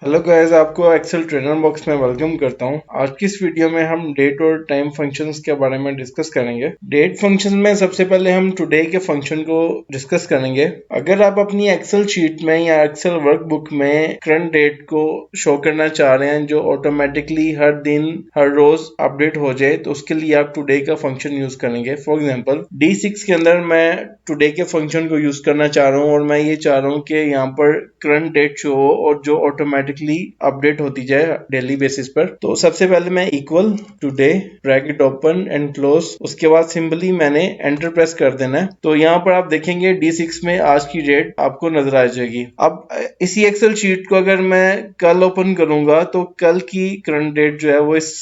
Hello guys, आपको Excel trainer box में welcome करता हूं। आज की इस वीडियो में हम डेट और टाइम फंक्शंस के बारे में डिस्कस करेंगे। डेट फंक्शन में सबसे पहले हम टुडे के फंक्शन को डिस्कस करेंगे। अगर आप अपनी एक्सेल शीट में या एक्सेल वर्कबुक में करंट डेट को शो करना चाह रहे हैं जो ऑटोमेटिकली हर दिन हर रोज अपडेट हो जाए, तो उसके लिए आप टुडे का फंक्शन यूज करेंगे। फॉर एग्जाम्पल D6 के अंदर मैं टुडे के फंक्शन को यूज करना चाह रहा हूँ और मैं ये चाह रहा हूँ कि यहाँ पर करंट डेट शो हो और जो ऑटोमेटिकली अपडेट होती जाए डेली बेसिस पर। तो सबसे पहले मैं equal today bracket open and close, उसके बाद सिंपली मैंने एंटर प्रेस कर देना है। तो यहाँ पर आप देखेंगे D6 में आज की डेट आपको नजर आ जाएगी। अब इसी एक्सेल शीट को अगर मैं कल ओपन करूंगा तो कल की करंट डेट जो है वो इस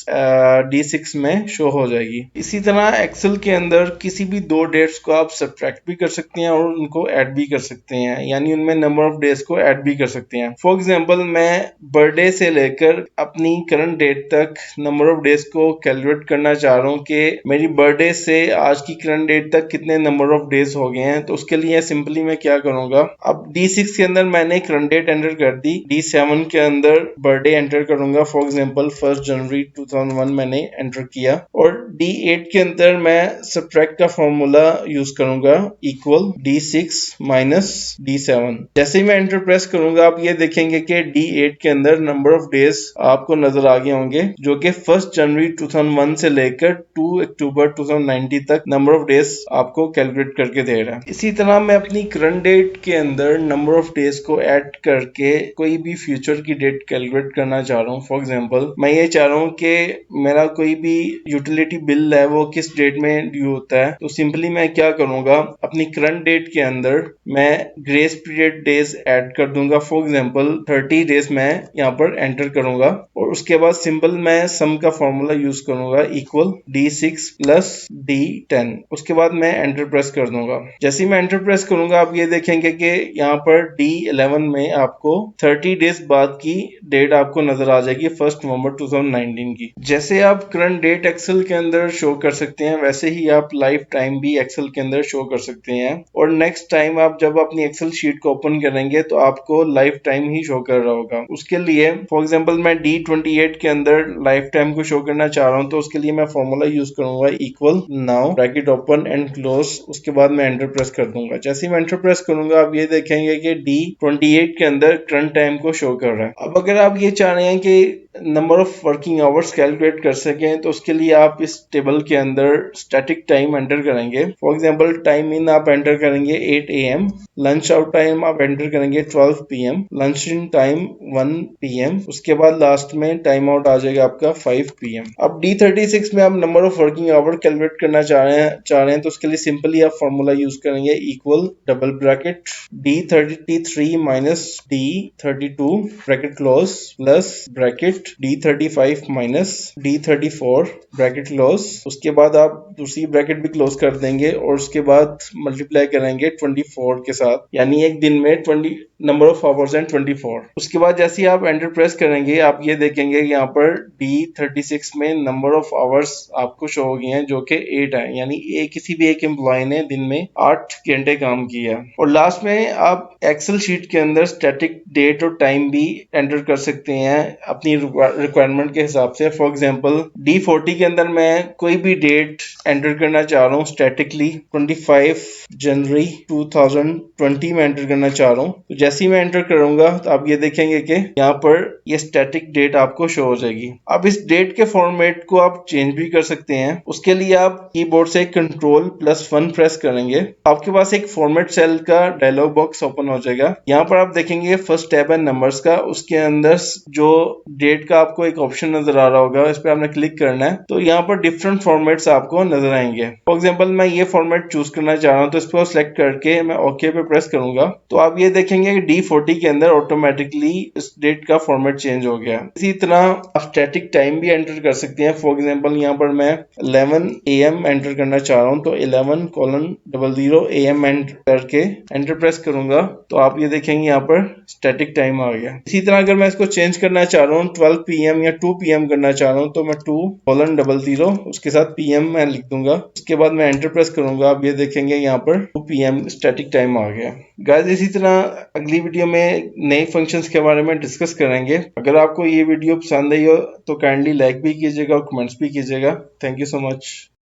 D6 में शो हो जाएगी। इसी तरह एक्सेल के अंदर किसी भी दो डेट्स को आप सब्ट्रैक्ट भी कर सकते हैं और उनको ऐड भी कर सकते हैं, यानी उनमें नंबर ऑफ डेज को ऐड भी कर सकते हैं। फॉर एग्जांपल मैं बर्थडे से लेकर अपनी करंट डेट तक नंबर ऑफ डेज को कैलकुलेट करना चाह रहा हूँ कि मेरी बर्थडे से आज की करंट डेट तक कितने नंबर ऑफ डेज हो गए हैं। तो उसके लिए सिंपली मैं क्या करूंगा, अब D6 के अंदर मैंने करंट डेट एंटर कर दी, D7 के अंदर बर्थडे एंटर करूंगा। फॉर एग्जांपल 1 जनवरी 2001 मैंने एंटर किया और D8 के अंदर मैं सब्ट्रैक्ट का फॉर्मूला यूज करूंगा, इक्वल D6 माइनस D7। जैसे ही मैं एंटर प्रेस करूंगा आप ये देखेंगे कि D8 के अंदर नंबर ऑफ डेज आपको नजर आ गए होंगे जो कि 1 जनवरी 2001 से लेकर 2 अक्टूबर 2019 तक नंबर ऑफ डेज आपको कैलकुलेट करके दे रहा है। इसी तरह मैं अपनी करंट डेट के अंदर नंबर ऑफ डेज को ऐड करके कोई भी फ्यूचर की डेट कैलकुलेट करना चाह रहा हूँ। फॉर एग्जांपल मैं ये चाह रहा हूँ कि मेरा कोई भी यूटिलिटी बिल है वो किस डेट में ड्यू होता है। तो सिंपली मैं क्या करूंगा, अपनी करंट डेट के अंदर मैं ग्रेस पीरियड डेज ऐड कर दूंगा। फॉर एग्जांपल 30 डेज मैं यहाँ पर एंटर करूंगा और उसके बाद सिंपल मैं सम का फॉर्मूला यूज करूंगा, इक्वल D6 प्लस D10। उसके बाद मैं एंटर प्रेस कर दूंगा। जैसे ही मैं एंटर प्रेस करूंगा आप ये देखेंगे कि यहाँ पर D11 में आपको 30 डेज बाद की डेट आपको नजर आ जाएगी, 1 नवंबर 2019 की। जैसे आप करंट डेट एक्सेल के अंदर शो कर सकते हैं वैसे ही आप लाइफ टाइम भी एक्सेल के अंदर शो कर सकते हैं। और नेक्स्ट टाइम आप जब अपनी एक्सेल शीट को ओपन करेंगे तो आपको लाइफ टाइम ही शो कर रहा होगा। उसके लिए फॉर एग्जांपल मैं D28 के अंदर लाइफ टाइम को शो करना चाह रहा हूं, तो उसके लिए मैं फॉर्मूला यूज करूंगा, equal now bracket open and close. उसके बाद मैं एंटर प्रेस कर दूंगा। जैसे ही मैं एंटर प्रेस करूंगा आप ये देखेंगे कि D28 के अंदर करंट टाइम को शो कर रहा है। अब अगर आप ये चाह रहे हैं कि number of working hours calculate कर सकें तो उसके लिए आप इस टेबल के अंदर स्टैटिक टाइम एंटर करेंगे। फॉर एग्जांपल टाइम इन आप एंटर करेंगे 8 AM, लंच आउट टाइम आप एंटर करेंगे 12 PM, lunch in time 1 PM, उसके बाद लास्ट में टाइम आउट आ जाएगा आपका 5 PM। अब D36 में आप number of working hour calculate करना चाह रहे हैं तो उसके लिए सिंपली आप फॉर्मूला यूज करेंगे, equal double bracket D33 minus D32 bracket close plus bracket D35 minus D34 bracket close. उसके बाद आप दूसरी ब्रैकेट भी क्लोज कर देंगे और उसके बाद मल्टीप्लाई करेंगे 24 के साथ, यानी एक दिन में 20 नंबर ऑफ आवर्स एंड 24। उसके बाद जैसे ही आप एंटर प्रेस करेंगे आप ये देखेंगे यहाँ पर D36 में नंबर ऑफ आवर्स आपको शो हो गए हैं जो कि 8 है, यानी किसी भी एक एम्प्लॉय ने दिन में 8 घंटे काम किया। और लास्ट में आप एक्सेल शीट के अंदर स्टैटिक डेट और टाइम भी एंटर कर सकते हैं अपनी रिक्वायरमेंट के हिसाब से। फॉर एग्जांपल D40 के अंदर मैं कोई भी डेट एंटर करना चाह रहा हूँ स्टैटिकली, 25 जनवरी 2020 में एंटर करना चाह रहा हूँ। तो जैसे ही मैं एंटर करूंगा तो आप ये देखेंगे कि यहाँ पर ये स्टैटिक डेट आपको शो हो जाएगी। अब इस डेट के फॉर्मेट को आप चेंज भी कर सकते हैं। उसके लिए आप कीबोर्ड से Ctrl+1 प्रेस करेंगे, आपके पास एक फॉर्मेट सेल का डायलॉग बॉक्स ओपन हो जाएगा। यहाँ पर आप देखेंगे फर्स्ट टैब है नंबर्स का, उसके अंदर जो डेट का आपको एक ऑप्शन नजर आ रहा होगा इस पर आपने क्लिक करना है। तो यहाँ पर डिफरेंट फॉर्मेट्स आपको नजर आएंगे। फॉर एग्जांपल मैं ये फॉर्मेट चूज करना चाह रहा हूँ तो इसको सेलेक्ट करके मैं ओके पे प्रेस करूंगा तो आप ये देखेंगे कि D40 के अंदर ऑटोमेटिकली इस डेट का फॉर्मेट चेंज हो गया। इसी तरह आप स्टैटिक टाइम भी एंटर कर सकते हैं। फॉर एग्जांपल यहाँ पर मैं 11 AM एंटर करना चाह रहा हूँ तो 11:00 AM एंटर करके एंटर प्रेस करूंगा तो आप ये देखेंगे यहाँ पर स्टैटिक टाइम आ गया। इसी तरह अगर मैं इसको चेंज करना चाह रहा हूँ 12 PM या 2 PM करना चाह रहा हूँ तो मैं 2:00 उसके साथ PM मैं लिख दूंगा। उसके बाद मैं एंटर प्रेस करूंगा, आप ये देखेंगे यहाँ पर 2 PM स्टैटिक टाइम आ गया। गाइस इसी तरह अगली वीडियो में नए फंक्शंस के बारे में डिस्कस करेंगे। अगर आपको ये वीडियो पसंद आई हो तो काइंडली लाइक भी कीजिएगा और कमेंट्स भी कीजिएगा। Thank you so much.